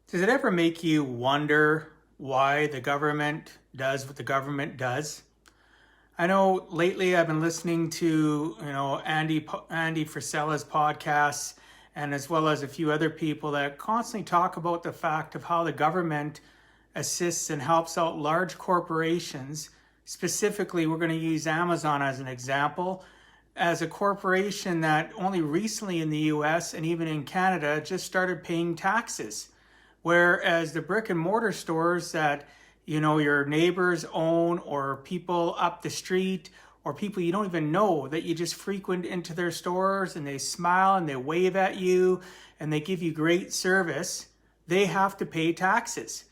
Does it ever make you wonder why the government does what the government does? I know lately I've been listening to, Andy Frisella's podcasts and as well as a few other people that constantly talk about the fact of how the government assists and helps out large corporations. Specifically, we're going to use Amazon as an example, as a corporation that only recently in the US and even in Canada just started paying taxes. Whereas the brick and mortar stores that your neighbors own, or people up the street, or people you don't even know that you just frequent into their stores and they smile and they wave at you and they give you great service, they have to pay taxes.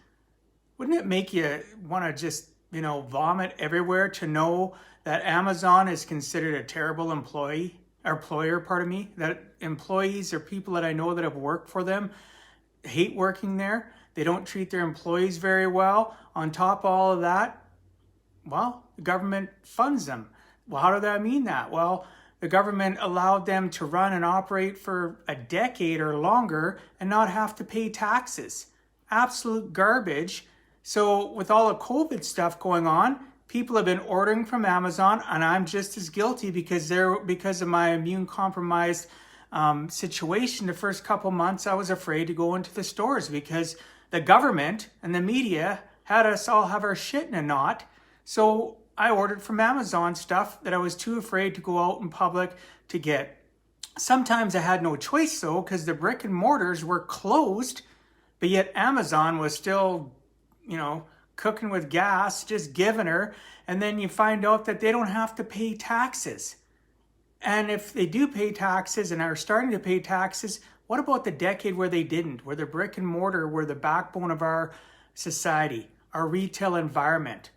Wouldn't it make you want to just vomit everywhere to know that Amazon is considered a terrible employer, pardon me, that employees or people that I know that have worked for them hate working there. They don't treat their employees very well. On top of all of that, well, the government funds them. Well, how does that mean that? Well, the government allowed them to run and operate for a decade or longer and not have to pay taxes. Absolute garbage. So with all the COVID stuff going on, people have been ordering from Amazon, and I'm just as guilty because of my immune compromised situation. The first couple months, I was afraid to go into the stores because the government and the media had us all have our shit in a knot. So I ordered from Amazon stuff that I was too afraid to go out in public to get. Sometimes I had no choice though, because the brick and mortars were closed, but yet Amazon was still, cooking with gas, just giving her. And then you find out that they don't have to pay taxes. And if they do pay taxes and are starting to pay taxes, what about the decade where they didn't, where the brick and mortar were the backbone of our society, our retail environment?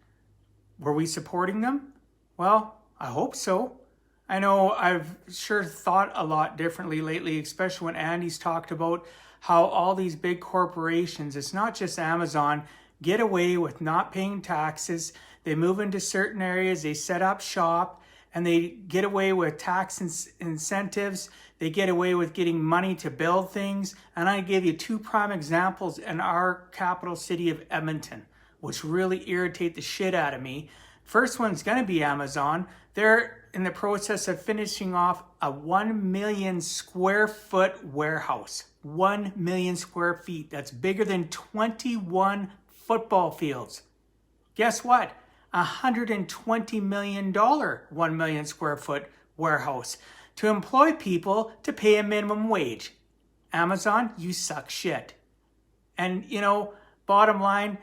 Were we supporting them? Well, I hope so. I know I've sure thought a lot differently lately, especially when Andy's talked about how all these big corporations, it's not just Amazon, get away with not paying taxes. They move into certain areas, they set up shop, and they get away with tax incentives. They get away with getting money to build things. And I give you two prime examples in our capital city of Edmonton, which really irritate the shit out of me. First one's going to be Amazon. They're in the process of finishing off a 1 million square foot warehouse. 1 million square feet. That's bigger than 21 football fields. Guess what? $120 million 1 million square foot warehouse to employ people to pay a minimum wage. Amazon, you suck shit. And bottom line,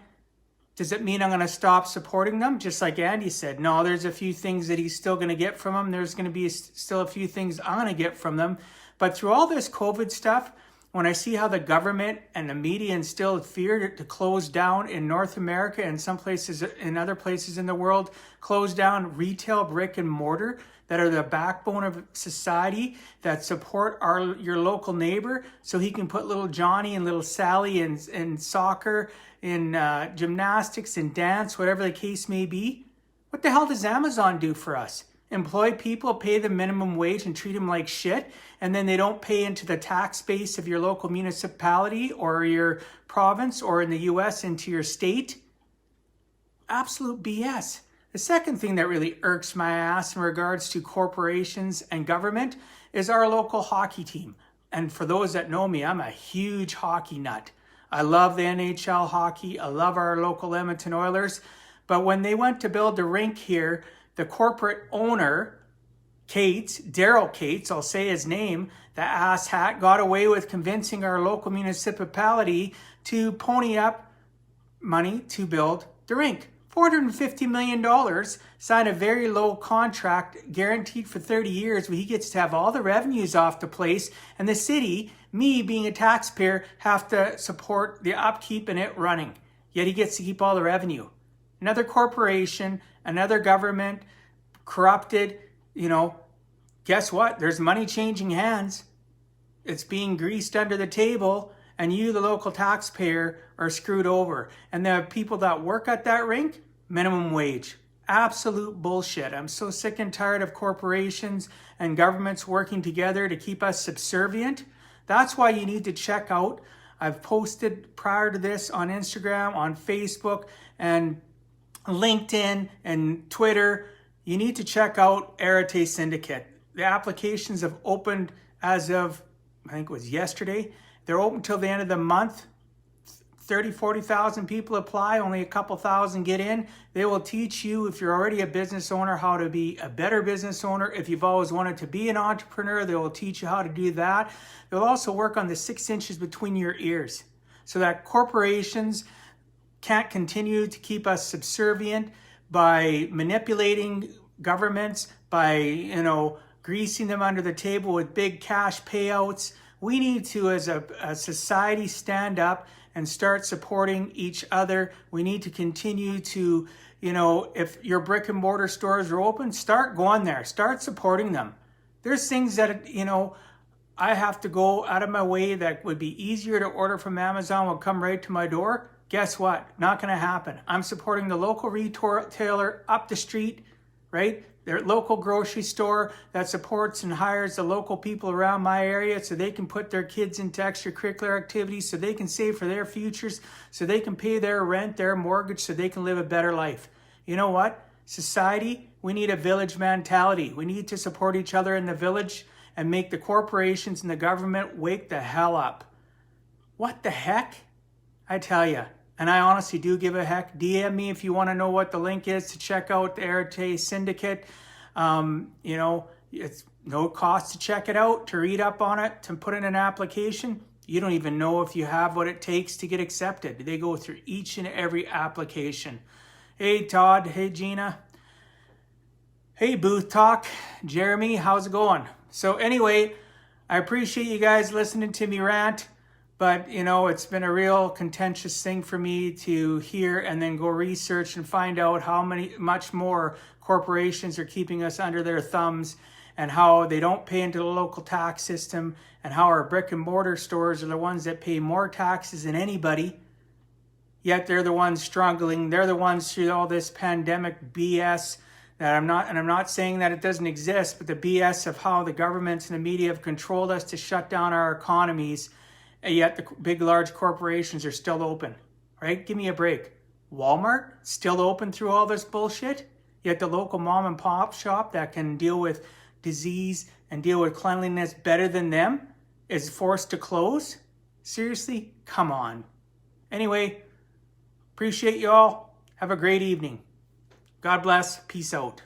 does it mean I'm going to stop supporting them? Just like Andy said, no, there's a few things that he's still going to get from them. There's going to be still a few things I'm going to get from them. But through all this COVID stuff, when I see how the government and the media instilled fear to close down in North America and some places in other places in the world, close down retail brick and mortar that are the backbone of society, that support your local neighbor so he can put little Johnny and little Sally in soccer, in gymnastics and dance, whatever the case may be. What the hell does Amazon do for us? Employ people, pay the minimum wage and treat them like shit, and then they don't pay into the tax base of your local municipality or your province, or in the US into your state? Absolute BS. The second thing that really irks my ass in regards to corporations and government is our local hockey team. And for those that know me, I'm a huge hockey nut. I love the NHL hockey. I love our local Edmonton Oilers. But when they went to build the rink here, the corporate owner, Daryl Cates, I'll say his name, the asshat, got away with convincing our local municipality to pony up money to build the rink. $450 million, sign a very low contract guaranteed for 30 years where he gets to have all the revenues off the place, and the city, me being a taxpayer, have to support the upkeep and it running. Yet he gets to keep all the revenue. Another corporation, another government, corrupted, guess what? There's money changing hands. It's being greased under the table, and you, the local taxpayer, are screwed over. And the people that work at that rink, minimum wage. Absolute bullshit. I'm so sick and tired of corporations and governments working together to keep us subservient. That's why you need to check out I've posted prior to this on Instagram, on Facebook, and LinkedIn and Twitter. You need to check out Arete Syndicate. The applications have opened as of, I think it was yesterday. They're open till the end of the month. 40,000 people apply, only a couple thousand get in. They will teach you, if you're already a business owner, how to be a better business owner. If you've always wanted to be an entrepreneur, they will teach you how to do that. They'll also work on the 6 inches between your ears so that corporations can't continue to keep us subservient by manipulating governments, by, greasing them under the table with big cash payouts. We need to, as a society, stand up and start supporting each other. We need to continue to, if your brick and mortar stores are open, start going there, start supporting them. There's things that, I have to go out of my way that would be easier to order from Amazon, will come right to my door. Guess what? Not going to happen. I'm supporting the local retailer up the street, right? Their local grocery store that supports and hires the local people around my area so they can put their kids into extracurricular activities, so they can save for their futures, so they can pay their rent, their mortgage, so they can live a better life. You know what? Society, we need a village mentality. We need to support each other in the village and make the corporations and the government wake the hell up. What the heck? I tell you. And I honestly do give a heck. DM me if you want to know what the link is to check out the Arete Syndicate. It's no cost to check it out, to read up on it, to put in an application. You don't even know if you have what it takes to get accepted. They go through each and every application. Hey, Todd. Hey, Gina. Hey, Booth Talk. Jeremy, how's it going? So anyway, I appreciate you guys listening to me rant. But, it's been a real contentious thing for me to hear and then go research and find out how much more corporations are keeping us under their thumbs, and how they don't pay into the local tax system, and how our brick and mortar stores are the ones that pay more taxes than anybody, yet they're the ones struggling. They're the ones through all this pandemic BS that I'm not saying that it doesn't exist, but the BS of how the governments and the media have controlled us to shut down our economies. And yet the big, large corporations are still open, right? Give me a break. Walmart still open through all this bullshit, yet the local mom and pop shop that can deal with disease and deal with cleanliness better than them is forced to close? Seriously? Come on. Anyway, appreciate you all. Have a great evening. God bless. Peace out.